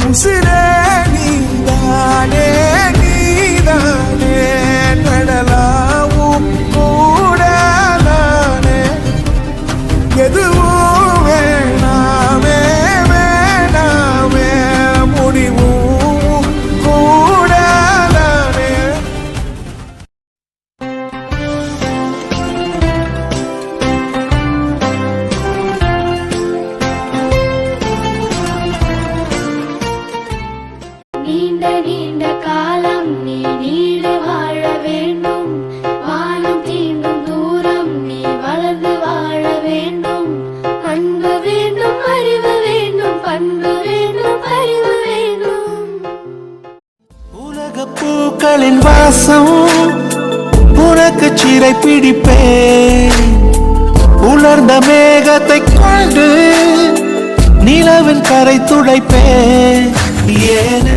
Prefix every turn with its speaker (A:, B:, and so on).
A: உசிரே நீதானே நீதானே கடலாவும் கூடலானே எதுவும் வேணாமே வேணாமே முடிவும் கூடலானே.
B: நீண்ட நீண்ட காலம் நீ நீடு வாழ வேண்டும். வானம் தீண்டும் தூரம் நீ வளர்ந்து வாழ வேண்டும். அன்பு வேண்டும், அறிவு வேண்டும், பண்பு வேண்டும், அறிவு வேண்டும்.
A: உலக பூக்களின் வாசம் உனக்கு சிறை பிடிப்பேன். உலர்ந்த மேகத்தை கொண்டு நிலவின் கரை துடைப்பேன். ஏன